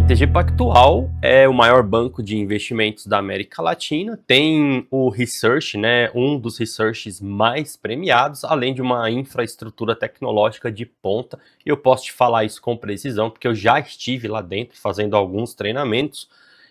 BTG Pactual é o maior banco de investimentos da América Latina, tem o research, né, um dos researches mais premiados, além de uma infraestrutura tecnológica de ponta. E eu posso te falar isso com precisão, porque eu já estive lá dentro fazendo alguns treinamentos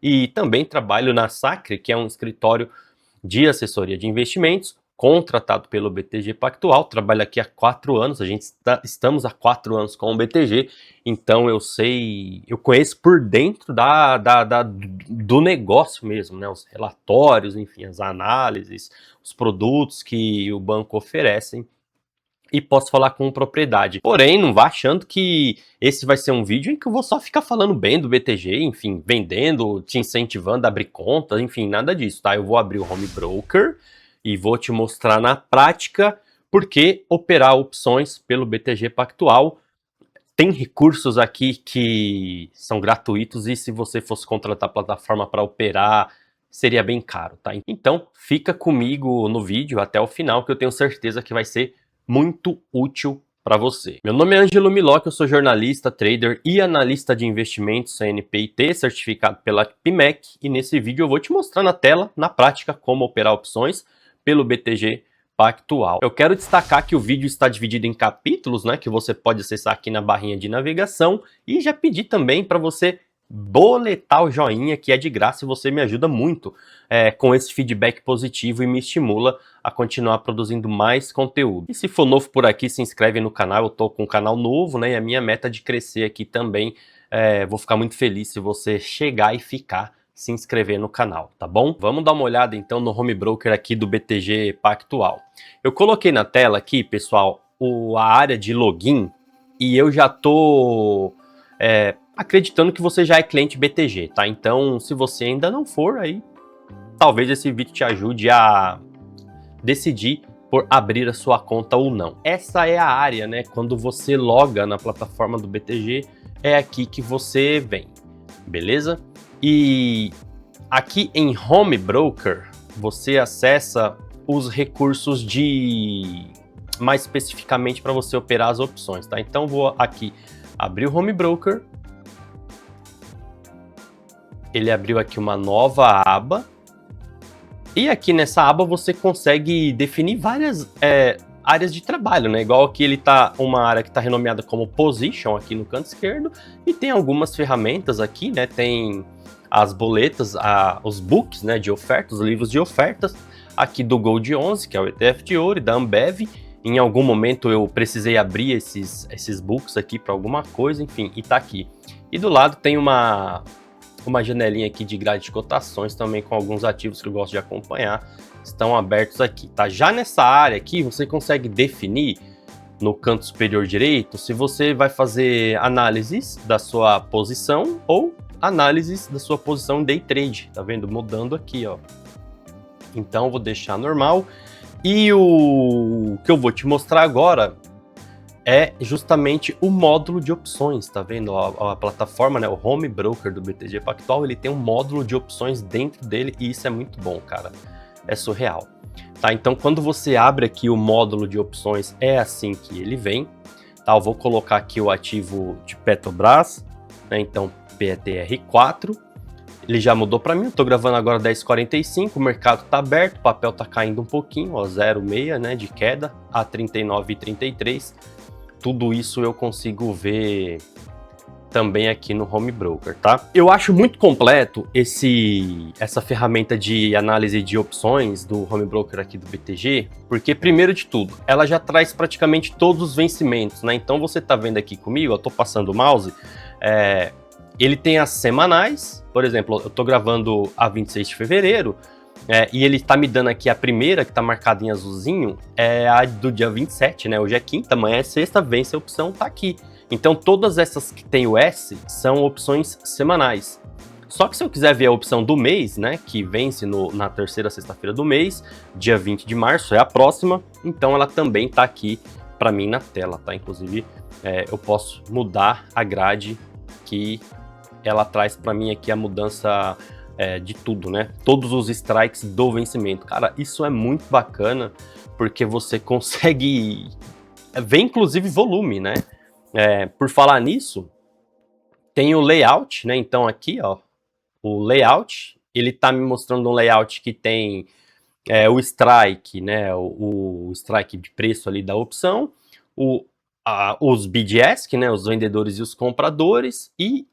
e também trabalho na Sacre, que é um escritório de assessoria de investimentos, contratado pelo BTG Pactual, trabalho aqui há 4 anos, estamos há 4 anos com o BTG, então eu conheço por dentro do negócio mesmo, né, os relatórios, enfim, as análises, os produtos que o banco oferecem, e posso falar com propriedade. Porém, não vá achando que esse vai ser um vídeo em que eu vou só ficar falando bem do BTG, enfim, vendendo, te incentivando a abrir conta, enfim, nada disso, tá? Eu vou abrir o Home Broker e vou te mostrar na prática por que operar opções pelo BTG Pactual. Tem recursos aqui que são gratuitos e se você fosse contratar a plataforma para operar, seria bem caro, tá? Então, fica comigo no vídeo até o final que eu tenho certeza que vai ser muito útil para você. Meu nome é Ângelo Milok, eu sou jornalista, trader e analista de investimentos CNPIT, certificado pela PMEC, e nesse vídeo eu vou te mostrar na tela, na prática, como operar opções pelo BTG Pactual. Eu quero destacar que o vídeo está dividido em capítulos, né, que você pode acessar aqui na barrinha de navegação, e já pedi também para você boletar o joinha, que é de graça e você me ajuda muito com esse feedback positivo e me estimula a continuar produzindo mais conteúdo. E se for novo por aqui, se inscreve no canal, eu tô com um canal novo, né, e a minha meta é de crescer aqui também. Vou ficar muito feliz se você chegar e ficar se inscrever no canal, tá bom? Vamos dar uma olhada então no Home Broker aqui do BTG Pactual. Eu coloquei na tela aqui, pessoal, a área de login e eu já tô acreditando que você já é cliente BTG, tá? Então, se você ainda não for, aí talvez esse vídeo te ajude a decidir por abrir a sua conta ou não. Essa é a área, né? Quando você loga na plataforma do BTG, é aqui que você vem, beleza? E aqui em Home Broker, você acessa os recursos mais especificamente para você operar as opções, tá? Então, vou aqui abrir o Home Broker. Ele abriu aqui uma nova aba. E aqui nessa aba você consegue definir várias áreas de trabalho, né? Igual aqui ele tá uma área que está renomeada como Position aqui no canto esquerdo. E tem algumas ferramentas aqui, né? Tem as boletas, os books, né, de ofertas, os livros de ofertas. Aqui do Gold 11, que é o ETF de ouro, e da Ambev. Em algum momento eu precisei abrir esses books aqui para alguma coisa, enfim, e tá aqui. E do lado tem uma janelinha aqui de grade de cotações também com alguns ativos que eu gosto de acompanhar, estão abertos aqui, tá? Já nessa área aqui você consegue definir no canto superior direito se você vai fazer análises da sua posição ou análises da sua posição day trade, tá vendo? Mudando aqui, ó. Então eu vou deixar normal e o que eu vou te mostrar agora é justamente o módulo de opções, tá vendo? A plataforma, né, o Home Broker do BTG Pactual, ele tem um módulo de opções dentro dele e isso é muito bom, cara. É surreal. Tá, então quando você abre aqui o módulo de opções, é assim que ele vem. Tá, eu vou colocar aqui o ativo de Petrobras, né, então PETR4. Ele já mudou para mim, eu tô gravando agora 10h45, o mercado tá aberto, o papel tá caindo um pouquinho, ó, 0,6, né, de queda, a 39,33. Tudo isso eu consigo ver também aqui no Home Broker, tá? Eu acho muito completo essa ferramenta de análise de opções do Home Broker aqui do BTG, porque primeiro de tudo, ela já traz praticamente todos os vencimentos, né? Então você tá vendo aqui comigo, eu tô passando o mouse, ele tem as semanais, por exemplo, eu tô gravando a 26 de fevereiro, e ele tá me dando aqui a primeira, que tá marcada em azulzinho, é a do dia 27, né? Hoje é quinta, amanhã é sexta, vence a opção, tá aqui. Então todas essas que tem o S são opções semanais. Só que se eu quiser ver a opção do mês, né, que vence na terceira sexta-feira do mês, dia 20 de março, é a próxima, então ela também tá aqui para mim na tela, tá? Inclusive, eu posso mudar a grade que ela traz para mim aqui a mudança de tudo, né? Todos os strikes do vencimento. Cara, isso é muito bacana, porque você consegue ver, inclusive, volume, né? Por falar nisso, Tem o layout, né? Então aqui, ó, o layout, ele tá me mostrando um layout que tem o strike, né? O strike de preço ali da opção, os BDS, né? Os vendedores e os compradores, e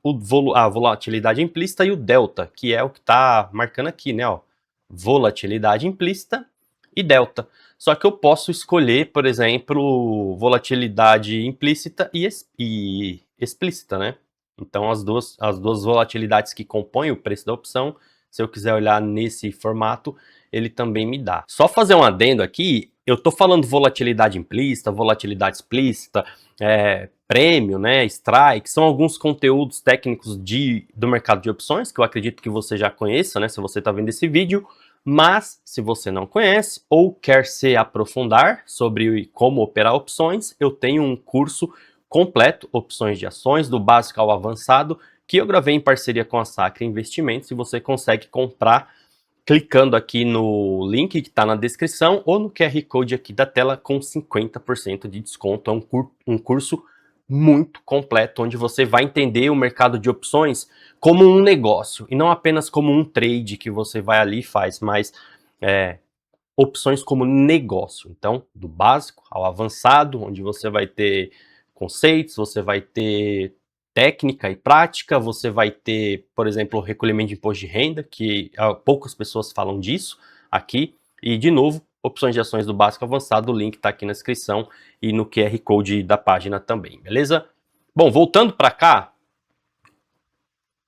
a volatilidade implícita e o delta, que é o que tá marcando aqui, né? Ó, volatilidade implícita e delta. Só que eu posso escolher, por exemplo, volatilidade implícita e explícita, né? Então, as duas volatilidades que compõem o preço da opção, se eu quiser olhar nesse formato, ele também me dá. Só fazer um adendo aqui, eu estou falando volatilidade implícita, volatilidade explícita, prêmio, né, strike, são alguns conteúdos técnicos do mercado de opções, que eu acredito que você já conheça, né, se você está vendo esse vídeo, mas se você não conhece ou quer se aprofundar sobre como operar opções, eu tenho um curso completo, opções de ações, do básico ao avançado, que eu gravei em parceria com a Sacra Investimentos, e você consegue comprar clicando aqui no link que está na descrição ou no QR Code aqui da tela com 50% de desconto. É um curso muito completo, onde você vai entender o mercado de opções como um negócio e não apenas como um trade que você vai ali e faz, mas opções como negócio. Então, do básico ao avançado, onde você vai ter conceitos, você vai ter técnica e prática, você vai ter, por exemplo, o recolhimento de imposto de renda, que poucas pessoas falam disso aqui, e de novo, opções de ações do básico ao avançado, o link está aqui na descrição e no QR Code da página também, beleza? Bom, voltando para cá,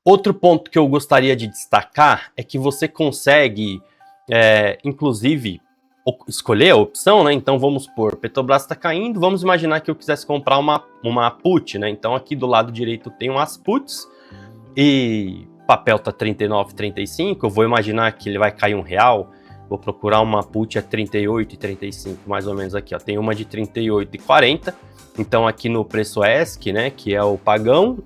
outro ponto que eu gostaria de destacar é que você consegue, inclusive, escolher a opção, né? Então vamos supor, Petrobras está caindo, vamos imaginar que eu quisesse comprar uma put, né? Então aqui do lado direito tem umas puts e o papel tá 39,35, eu vou imaginar que ele vai cair R$1, vou procurar uma put a 38,35, mais ou menos aqui, ó. Tem uma de 38,40, então aqui no preço ESC, né, que é o pagão,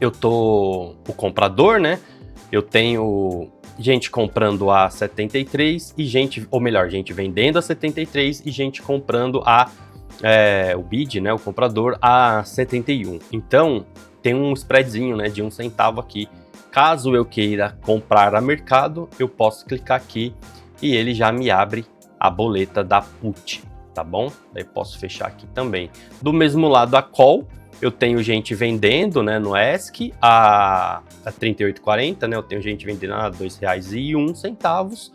eu tô o comprador, né? Eu tenho gente comprando a 73 e gente, ou melhor, gente vendendo a 73 e gente comprando o bid, né, o comprador, a 71. Então, tem um spreadzinho, né, de 1 centavo aqui. Caso eu queira comprar a mercado, eu posso clicar aqui e ele já me abre a boleta da put, tá bom? Daí posso fechar aqui também. Do mesmo lado, a call, eu tenho gente vendendo, né, no ESC a 38,40, né? Eu tenho gente vendendo a R$2,01,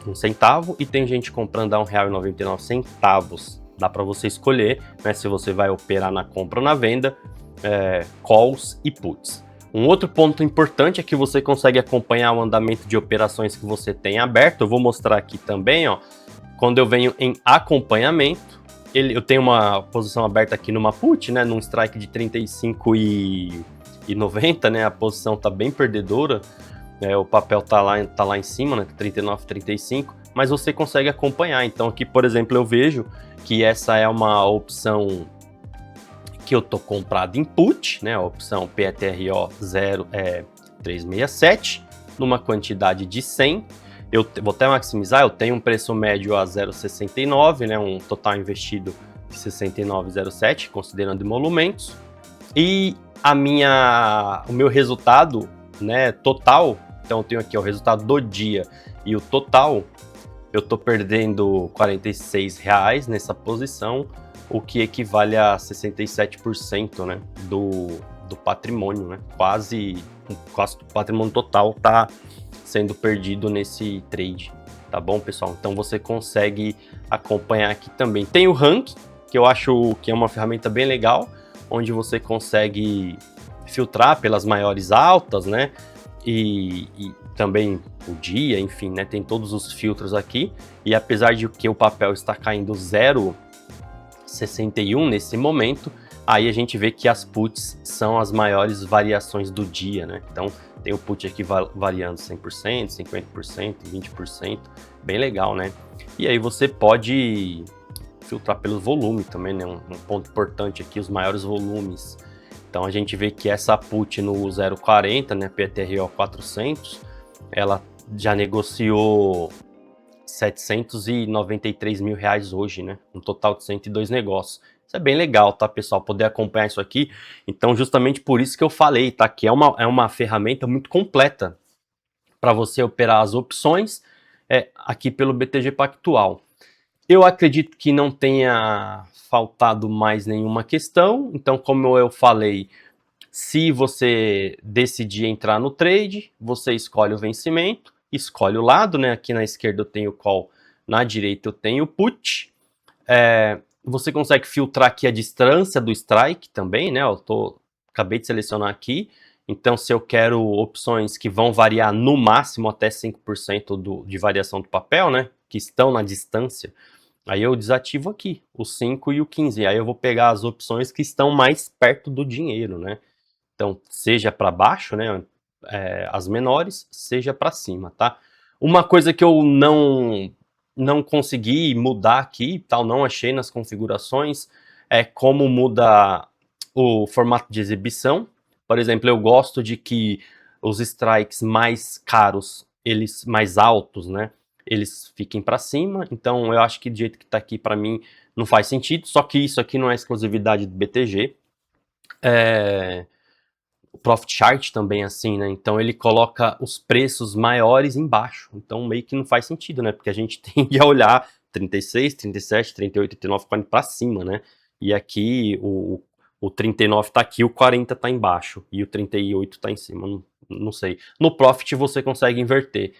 um centavo, e tem gente comprando a R$1,99. Dá para você escolher, né, se você vai operar na compra ou na venda, calls e puts. Um outro ponto importante é que você consegue acompanhar o andamento de operações que você tem aberto. Eu vou mostrar aqui também, ó. Quando eu venho em acompanhamento, eu tenho uma posição aberta aqui numa put, né, num strike de 35,90, né, a posição tá bem perdedora, o papel tá lá em cima, né, 39,35, mas você consegue acompanhar. Então aqui, por exemplo, eu vejo que essa é uma opção que eu tô comprado em put, né, a opção PTRO 367, numa quantidade de 100. Eu vou até maximizar, eu tenho um preço médio a 0,69, né, um total investido de 69,07, considerando emolumentos. E o meu resultado, né, total, então eu tenho aqui o resultado do dia e o total, eu tô perdendo R$46 nessa posição, o que equivale a 67%, né, do patrimônio, né, quase o patrimônio total tá sendo perdido nesse trade, tá bom, pessoal? Então você consegue acompanhar aqui também. Tem o rank, que eu acho que é uma ferramenta bem legal, onde você consegue filtrar pelas maiores altas, né? E também o dia, enfim, né? Tem todos os filtros aqui. E apesar de que o papel está caindo 0,61 nesse momento, aí a gente vê que as puts são as maiores variações do dia, né? Então tem o put aqui variando 100%, 50%, 20%, bem legal, né? E aí você pode filtrar pelo volume também, né? Um ponto importante aqui, os maiores volumes. Então a gente vê que essa put no 0,40, né, PTRO 400, ela já negociou R$793 mil hoje, né? Um total de 102 negócios. Isso é bem legal, tá, pessoal? Poder acompanhar isso aqui. Então, justamente por isso que eu falei, tá? Que é uma ferramenta muito completa para você operar as opções aqui pelo BTG Pactual. Eu acredito que não tenha faltado mais nenhuma questão. Então, como eu falei, se você decidir entrar no trade, você escolhe o vencimento, escolhe o lado, né? Aqui na esquerda eu tenho call, na direita eu tenho put. Você consegue filtrar aqui a distância do strike também, né? Acabei de selecionar aqui. Então, se eu quero opções que vão variar no máximo até 5% de variação do papel, né? Que estão na distância, aí eu desativo aqui o 5 e o 15. Aí eu vou pegar as opções que estão mais perto do dinheiro, né? Então, seja para baixo, né? As menores, seja para cima, tá? Uma coisa que eu não consegui mudar aqui, tal, não achei nas configurações, é como muda o formato de exibição. Por exemplo, eu gosto de que os strikes mais caros, eles mais altos, né, eles fiquem para cima. Então, eu acho que do jeito que está aqui para mim não faz sentido. Só que isso aqui não é exclusividade do BTG. O Profit Chart também é assim, né? Então ele coloca os preços maiores embaixo. Então meio que não faz sentido, né? Porque a gente tende a olhar 36, 37, 38, 39, 40 para cima, né? E aqui o 39 tá aqui, o 40 tá embaixo e o 38 tá em cima. Não sei. No Profit você consegue inverter.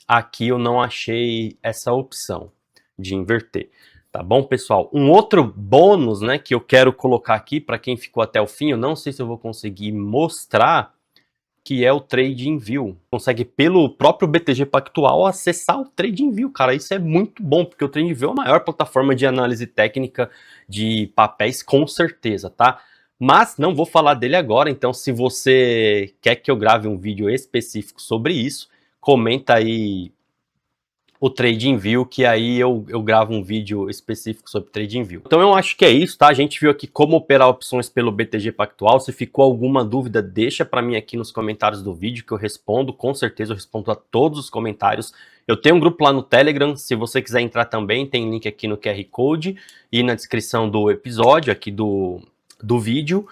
Aqui eu não achei essa opção de inverter. Tá bom, pessoal? Um outro bônus, né, que eu quero colocar aqui para quem ficou até o fim, eu não sei se eu vou conseguir mostrar, que é o TradingView. Consegue pelo próprio BTG Pactual acessar o TradingView, cara. Isso é muito bom, porque o TradingView é a maior plataforma de análise técnica de papéis, com certeza, tá? Mas não vou falar dele agora, então se você quer que eu grave um vídeo específico sobre isso, comenta aí o TradingView, que aí eu gravo um vídeo específico sobre TradingView. Então eu acho que é isso, tá? A gente viu aqui como operar opções pelo BTG Pactual. Se ficou alguma dúvida, deixa para mim aqui nos comentários do vídeo que eu respondo. Com certeza eu respondo a todos os comentários. Eu tenho um grupo lá no Telegram, se você quiser entrar também, tem link aqui no QR Code e na descrição do episódio aqui do vídeo.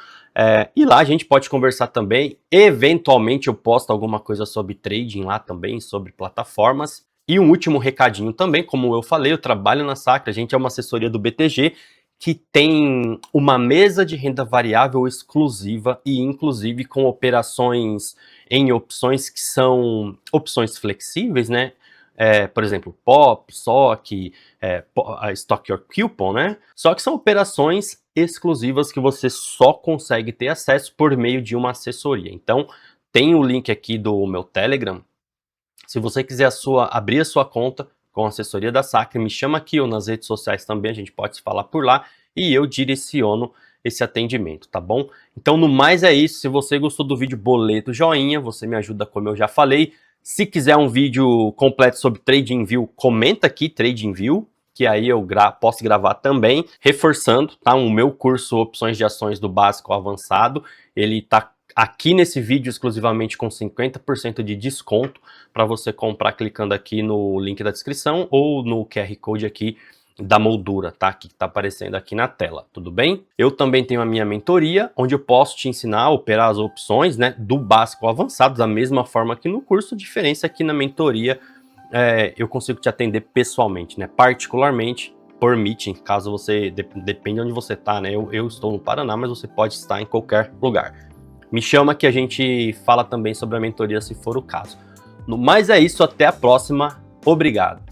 E lá a gente pode conversar também. Eventualmente eu posto alguma coisa sobre trading lá também, sobre plataformas. E um último recadinho também, como eu falei, eu trabalho na Sacra, a gente é uma assessoria do BTG que tem uma mesa de renda variável exclusiva e inclusive com operações em opções que são opções flexíveis, né? Por exemplo, POP, SOC, Stock Your Coupon, né? Só que são operações exclusivas que você só consegue ter acesso por meio de uma assessoria. Então, tem o link aqui do meu Telegram. Se você quiser abrir a sua conta com a assessoria da Sacra, me chama aqui ou nas redes sociais também, a gente pode se falar por lá e eu direciono esse atendimento, tá bom? Então, no mais é isso. Se você gostou do vídeo, boleto, joinha, você me ajuda como eu já falei. Se quiser um vídeo completo sobre TradingView, comenta aqui TradingView, que aí eu posso gravar também. Reforçando, tá? O meu curso Opções de Ações do Básico ao Avançado, ele tá aqui nesse vídeo exclusivamente com 50% de desconto para você comprar clicando aqui no link da descrição ou no QR Code aqui da moldura, tá? Que tá aparecendo aqui na tela, tudo bem? Eu também tenho a minha mentoria, onde eu posso te ensinar a operar as opções, né, do básico ao avançado, da mesma forma que no curso. A diferença é que na mentoria eu consigo te atender pessoalmente, né, particularmente por meeting, caso você, depende de onde você tá, né, eu estou no Paraná, mas você pode estar em qualquer lugar. Me chama que a gente fala também sobre a mentoria se for o caso. No mais é isso, até a próxima, obrigado.